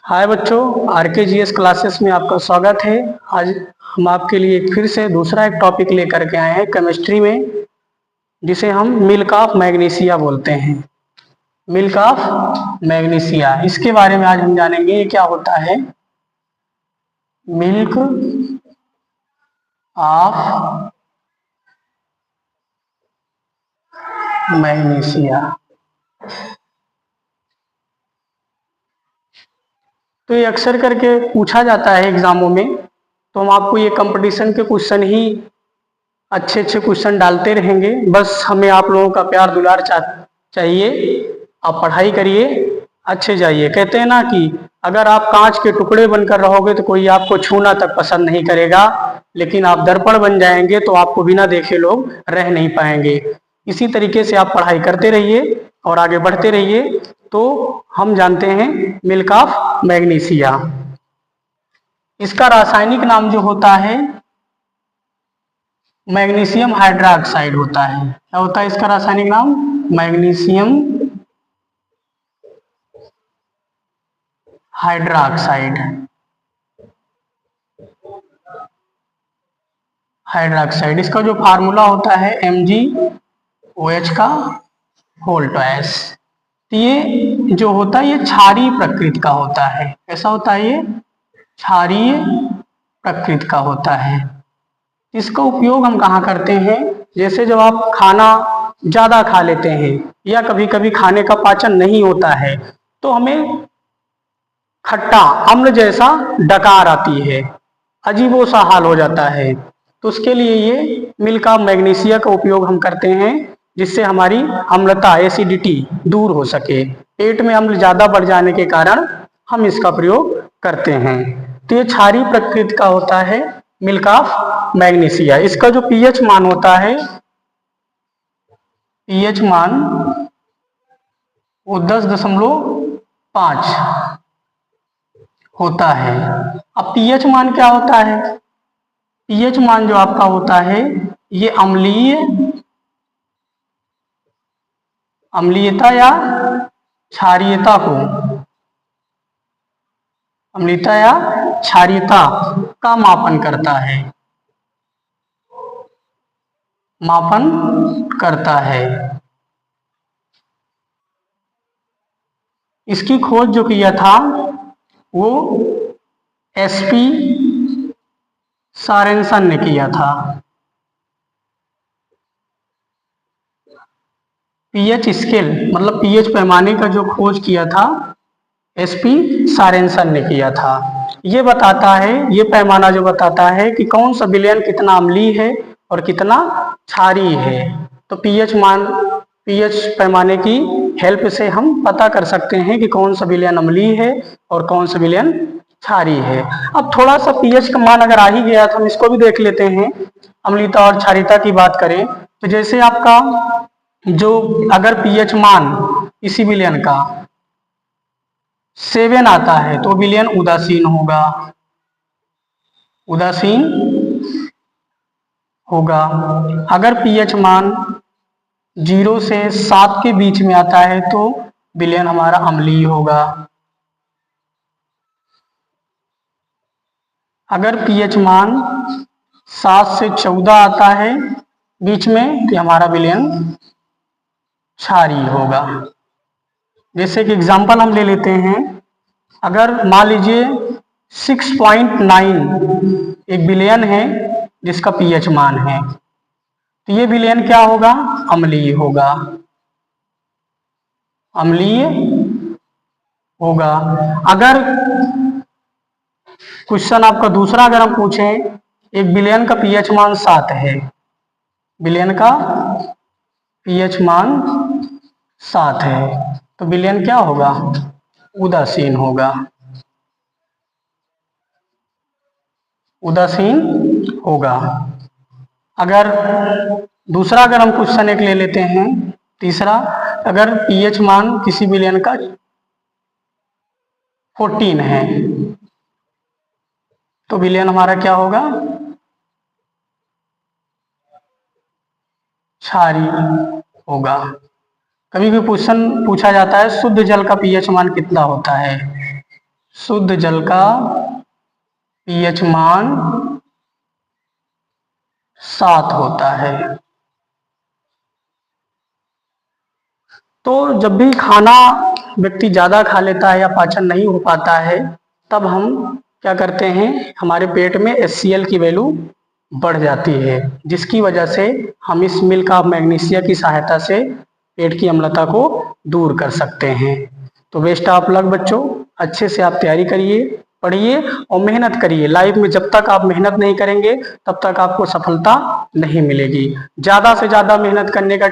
हाय बच्चों, आरकेजीएस क्लासेस में आपका स्वागत है। आज हम आपके लिए फिर से दूसरा एक टॉपिक लेकर के आए हैं केमिस्ट्री में, जिसे हम मिल्क ऑफ मैग्नीशिया बोलते हैं। मिल्क ऑफ मैग्नीशिया, इसके बारे में आज हम जानेंगे ये क्या होता है। Milk of magnesia. तो ये अक्सर करके पूछा जाता है एग्जामों में, तो हम आपको ये कंपटीशन के क्वेश्चन ही अच्छे अच्छे क्वेश्चन डालते रहेंगे। बस हमें आप लोगों का प्यार दुलार चाहिए। आप पढ़ाई करिए, अच्छे जाइए। कहते हैं ना कि अगर आप कांच के टुकड़े बनकर रहोगे तो कोई आपको छूना तक पसंद नहीं करेगा, लेकिन आप दर्पण बन जाएंगे तो आपको बिना देखे लोग रह नहीं पाएंगे। इसी तरीके से आप पढ़ाई करते रहिए और आगे बढ़ते रहिए। तो हम जानते हैं मिल्क ऑफ मैग्नीशिया। इसका रासायनिक नाम जो होता है मैग्नीशियम हाइड्रोक्साइड होता है। क्या होता है इसका रासायनिक नाम? Magnesium hydroxide. हाइड्रोक्साइड इसका जो फार्मूला होता है MgOH का होल ट्वाइस। तो ये जो होता है ये क्षारीय प्रकृति का होता है। कैसा होता है ये? क्षारीय प्रकृति का होता है। इसका उपयोग हम कहाँ करते हैं? जैसे जब आप खाना ज्यादा खा लेते हैं या कभी कभी खाने का पाचन नहीं होता है तो हमें खट्टा अम्ल जैसा डकार आती है, अजीबो सा हाल हो जाता है। तो उसके लिए ये मिल्क ऑफ मैग्नीशिया का उपयोग हम करते हैं, जिससे हमारी अम्लता एसिडिटी दूर हो सके। पेट में अम्ल ज्यादा बढ़ जाने के कारण हम इसका प्रयोग करते हैं। तो ये क्षारीय प्रकृति का होता है मिल्क ऑफ मैग्नीशिया। इसका जो पीएच मान होता है, पीएच मान वो 10.5 होता है। अब पीएच मान क्या होता है? पीएच मान जो आपका होता है ये अम्लीयता या क्षारीयता को, अम्लीयता या क्षारीयता का मापन करता है, मापन करता है। इसकी खोज जो किया था वो SP सारेंसन ने किया था। पीएच स्केल मतलब पीएच पैमाने का जो खोज किया था SP सारेंसन ने किया था। ये बताता है, ये पैमाना जो बताता है कि कौन सा विलयन कितना अम्लीय है और कितना क्षारीय है। तो पीएच पैमाने की हेल्प से हम पता कर सकते हैं कि कौन सा विलयन अम्लीय है और कौन सा विलयन क्षारीय है। अब थोड़ा सा पीएच का मान अगर आ ही गया तो हम इसको भी देख लेते हैं। अम्लीयता और क्षारीयता की बात करें तो जैसे आपका जो अगर पीएच मान इसी विलयन का 7 आता है तो विलयन उदासीन होगा, उदासीन होगा। अगर पीएच मान 0 से 7 के बीच में आता है तो विलयन हमारा अम्लीय होगा। अगर पीएच मान 7 से 14 आता है बीच में तो हमारा विलयन क्षारीय होगा। जैसे कि एग्जांपल हम ले लेते हैं, अगर मान लीजिए 6.9 एक विलयन है जिसका पीएच मान है तो ये विलयन क्या होगा? अम्लीय होगा, अम्लीय होगा। अगर क्वेश्चन आपका दूसरा अगर हम पूछें, एक विलयन का पीएच मान 7 है, विलयन का पीएच मान 7 है तो विलयन क्या होगा? उदासीन होगा, उदासीन होगा। अगर दूसरा अगर हम क्वेश्चन एक ले लेते हैं, तीसरा, अगर पीएच मान किसी विलयन का 14 है तो विलयन हमारा क्या होगा? क्षारीय होगा। कभी भी क्वेश्चन पूछा जाता है शुद्ध जल का पीएच मान कितना होता है, शुद्ध जल का पीएच मान 7 होता है। तो जब भी खाना व्यक्ति ज़्यादा खा लेता है या पाचन नहीं हो पाता है, तब हम क्या करते हैं, हमारे पेट में HCl की वैल्यू बढ़ जाती है, जिसकी वजह से हम इस मिल्क ऑफ मैग्नीशिया की सहायता से पेट की अम्लता को दूर कर सकते हैं। तो बेस्ट ऑफ लक बच्चों, अच्छे से आप तैयारी करिए, पढ़िए और मेहनत करिए। लाइफ में जब तक आप मेहनत नहीं करेंगे तब तक आपको सफलता नहीं मिलेगी। ज़्यादा से ज़्यादा मेहनत करने का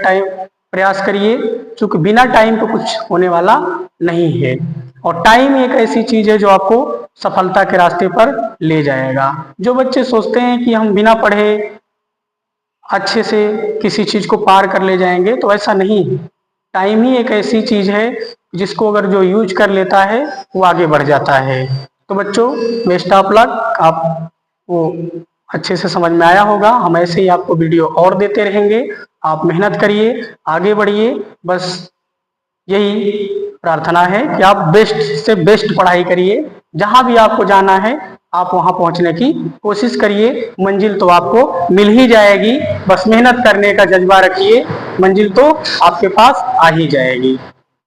प्रयास करिए, क्योंकि बिना टाइम के कुछ होने वाला नहीं है। और टाइम एक ऐसी चीज है जो आपको सफलता के रास्ते पर ले जाएगा। जो बच्चे सोचते हैं कि हम बिना पढ़े अच्छे से किसी चीज को पार कर ले जाएंगे, तो ऐसा नहीं है। टाइम ही एक ऐसी चीज है जिसको अगर जो यूज कर लेता है वो आगे बढ़ जाता है। तो बच्चों, बेस्ट ऑफ लक, आपको अच्छे से समझ में आया होगा। हम ऐसे ही आपको वीडियो और देते रहेंगे। आप मेहनत करिए, आगे बढ़िए। बस यही प्रार्थना है कि आप बेस्ट से बेस्ट पढ़ाई करिए। जहां भी आपको जाना है आप वहां पहुंचने की कोशिश करिए। मंजिल तो आपको मिल ही जाएगी, बस मेहनत करने का जज्बा रखिए, मंजिल तो आपके पास आ ही जाएगी।